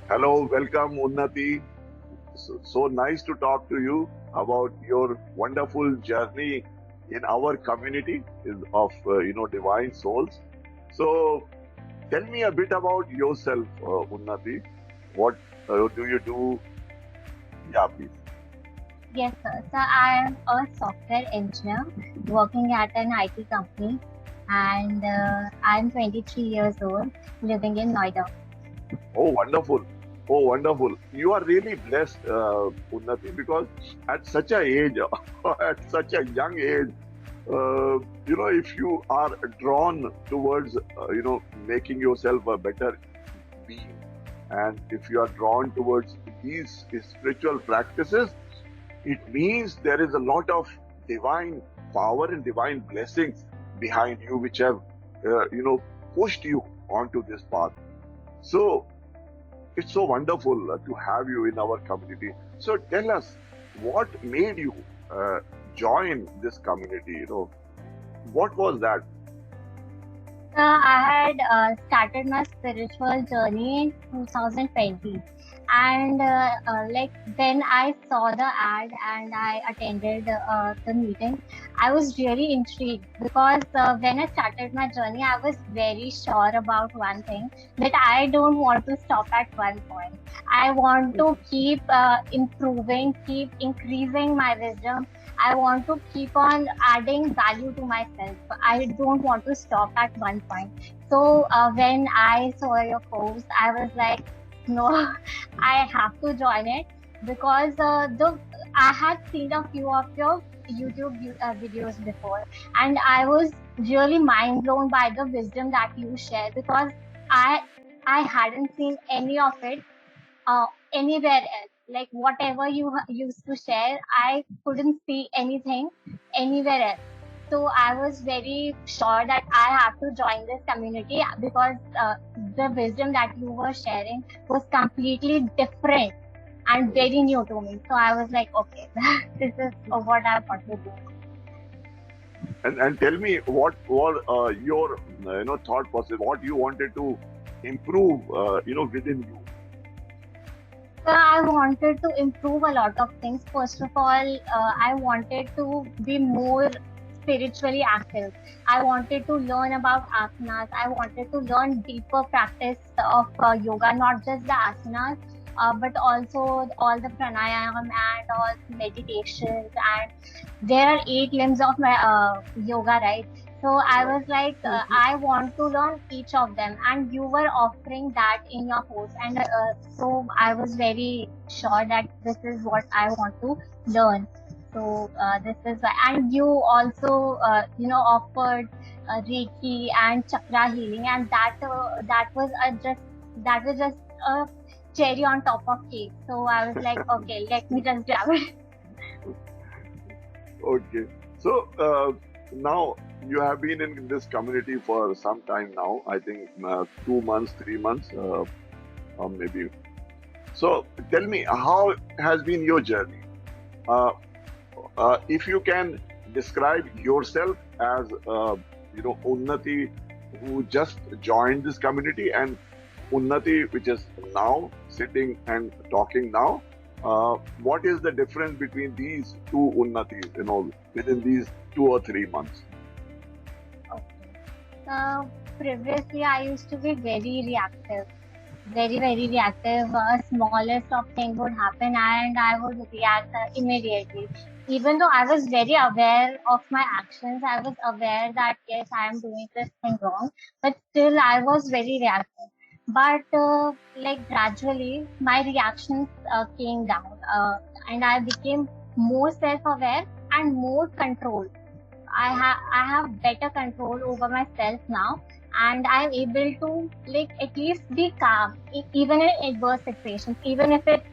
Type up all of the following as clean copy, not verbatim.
Hello, welcome Unnati. So nice to talk to you about your wonderful journey in our community of divine souls. So tell me a bit about yourself, Unnati. What do you do? Yeah, please. Yes, sir. So I am a software engineer working at an IT company, and I'm 23 years old, living in Noida. Oh, wonderful. Oh, wonderful. You are really blessed, Unnati, because at such a age, at such a young age, if you are drawn towards, making yourself a better being, and if you are drawn towards these spiritual practices, it means there is a lot of divine power and divine blessings behind you, which have, pushed you onto this path. So it's so wonderful to have you in our community. So tell us, what made you join this community? What was that? I had started my spiritual journey in 2020, and then I saw the ad and I attended the meeting. I was really intrigued because when I started my journey, I was very sure about one thing, that I don't want to stop at one point. I want to keep improving, keep increasing my wisdom. I want to keep on adding value to myself. I don't want to stop at one point. So when I saw your post, I was like, no, I have to join it because the I had seen a few of your videos before, and I was really mind blown by the wisdom that you share, because I I hadn't seen any of it anywhere else. Like whatever you used to share, I couldn't see anything anywhere else. So I was very sure that I have to join this community because the wisdom that you were sharing was completely different and very new to me. So I was like, okay, this is what I want to do. And tell me what were your thought process, what you wanted to improve within you. So I wanted to improve a lot of things. First of all, I wanted to be more spiritually active. I wanted to learn about asanas. I wanted to learn deeper practice of yoga, not just the asanas, but also all the pranayam and all meditations. And there are 8 limbs of yoga, right? So I was like, I want to learn each of them, and you were offering that in your post, and so I was very sure that this is what I want to learn. So this is why, and you also, offered Reiki and chakra healing, and that was just a cherry on top of cake. So I was like, okay, let me just grab it. Okay. So now you have been in this community for some time now. I think 2 months, 3 months, maybe. So tell me, how has been your journey? Uh, if you can describe yourself as, Unnati, who just joined this community, and Unnati, which is now sitting and talking now. What is the difference between these two Unnatis, within these 2 or 3 months? Previously, I used to be very reactive, very, very reactive. Smallest of thing would happen and I would react immediately. Even though I was very aware of my actions, I was aware that yes, I am doing this thing wrong, but still I was very reactive. But gradually, my reactions came down, and I became more self-aware and more controlled. I have better control over myself now, and I'm able to at least be calm, even in adverse situations, even if it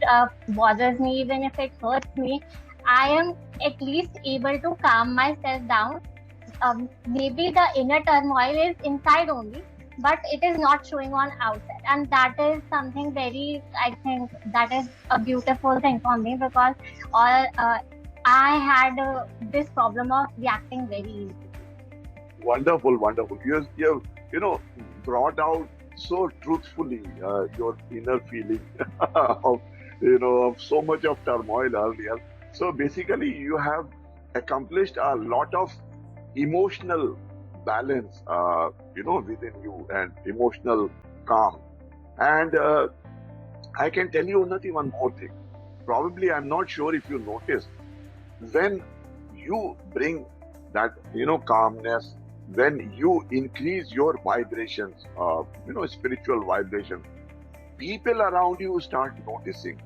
bothers me, even if it hurts me. I am at least able to calm myself down. Maybe the inner turmoil is inside only, but it is not showing on outside, and that is something very, I think that is a beautiful thing for me, because all I had this problem of reacting very easily. Wonderful, wonderful. You have brought out so truthfully your inner feeling of of so much of turmoil earlier. So basically, you have accomplished a lot of emotional balance, within you, and emotional calm. And I can tell you, Unnati, one more thing. Probably, I'm not sure if you noticed, when you bring that calmness, when you increase your vibrations, spiritual vibrations, people around you start noticing.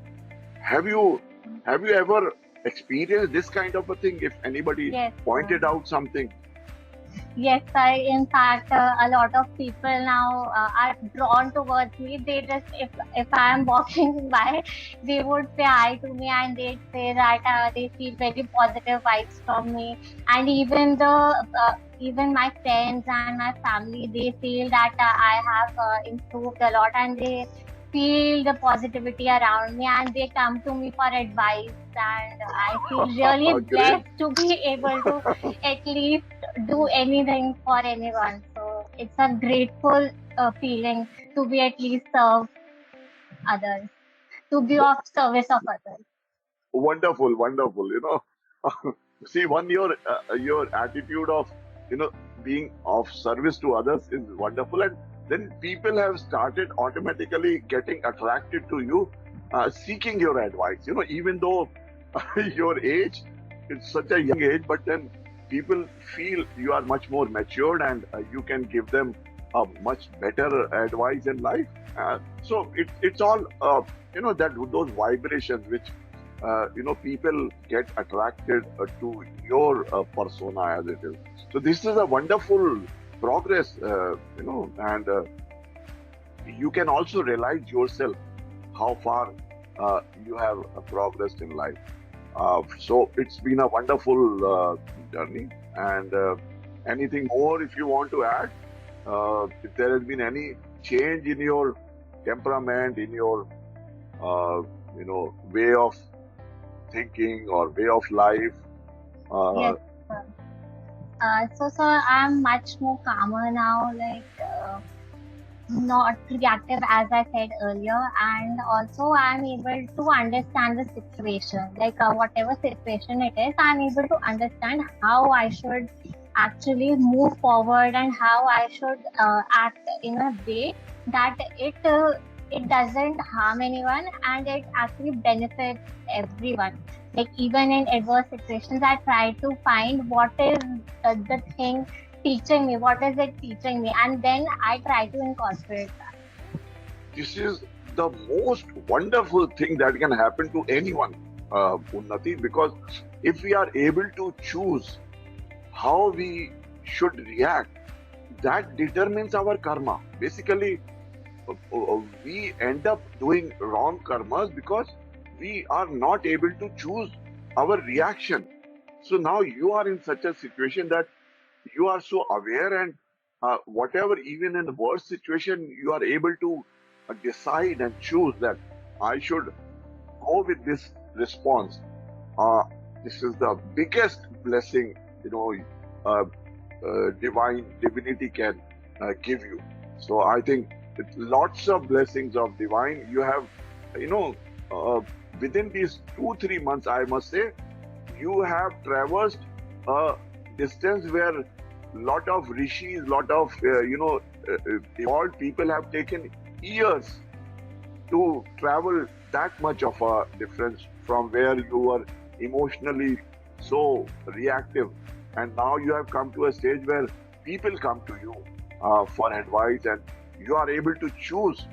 Have you ever experienced this kind of a thing? If anybody Yes, pointed out something. yes, in fact, a lot of people now are drawn towards me. They just, if I am walking by, they would say hi to me, and they'd say that they feel very positive vibes from me. And even my friends and my family, they feel that I have improved a lot, and they feel the positivity around me, and they come to me for advice. And I feel really Great. blessed to be able to at least do anything for anyone. So it's a grateful feeling to be at least serve others, to be of service of others. Wonderful, wonderful. See, your attitude of being of service to others is wonderful, and then people have started automatically getting attracted to you, seeking your advice. Even though your age is such a young age, but then people feel you are much more matured, and you can give them a much better advice in life. So it's all that those vibrations which people get attracted to your persona as it is. So this is a wonderful progress, and you can also realize yourself how far you have progressed in life. So it's been a wonderful journey. And anything more if you want to add? If there has been any change in your temperament, in your way of thinking or way of life? Yes. So I'm much more calmer now, like not reactive as I said earlier, and also I'm able to understand the situation, like whatever situation it is, I'm able to understand how I should actually move forward and how I should act in a way that it doesn't harm anyone, and it actually benefits everyone. Like even in adverse situations, I try to find what is the thing teaching me, what is it teaching me, and then I try to incorporate that. This is the most wonderful thing that can happen to anyone, Unnati, because if we are able to choose how we should react, that determines our karma. Basically, we end up doing wrong karmas because we are not able to choose our reaction. So now you are in such a situation that you are so aware, and whatever, even in the worst situation, you are able to decide and choose that I should go with this response. Uh, this is the biggest blessing, uh, divinity can give you. So I think with lots of blessings of divine, you have, you know, uh, within these 2-3 months, I must say, you have traversed a distance where lot of rishis, lot of evolved people have taken years to travel that much of a difference from where you were emotionally so reactive, and now you have come to a stage where people come to you for advice, and you are able to choose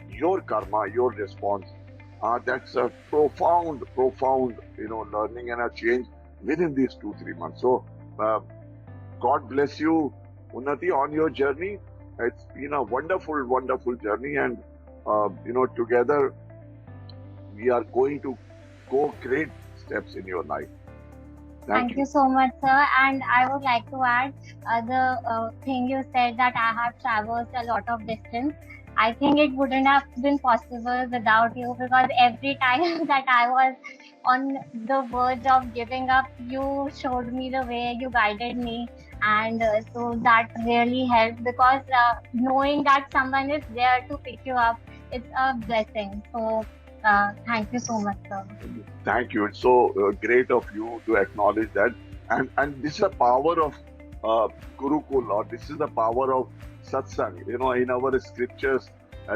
your karma, your response. That's a profound, profound, learning and a change within these 2-3 months. So, God bless you, Unnati, on your journey. It's been a wonderful, wonderful journey, and together we are going to go great steps in your life. Thank you so much, sir. And I would like to add the thing you said that I have traversed a lot of distance. I think it wouldn't have been possible without you, because every time that I was on the verge of giving up, you showed me the way, you guided me, and so that really helped, because knowing that someone is there to pick you up, it's a blessing. So thank you so much, sir. Thank you. It's so great of you to acknowledge that. And this is the power of Gurukul, or this is the power of satsang. In our scriptures,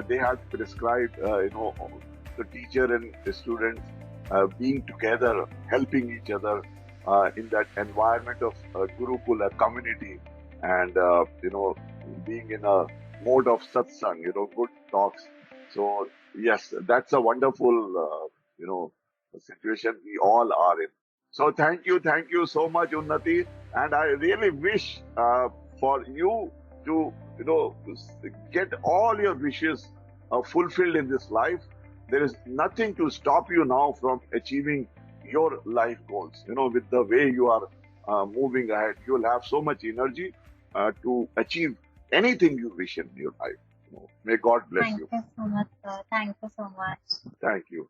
they have prescribed, the teacher and the students being together, helping each other in that environment of Gurukul, a community, and being in a mode of satsang, good talks. So yes, that's a wonderful, situation we all are in. So thank you so much, Unnati, and I really wish for you to get all your wishes fulfilled in this life. There is nothing to stop you now from achieving your life goals. With the way you are moving ahead, you'll have so much energy to achieve anything you wish in your life. May God bless Thank you. you so much, sir. Thank you so much. Thank you.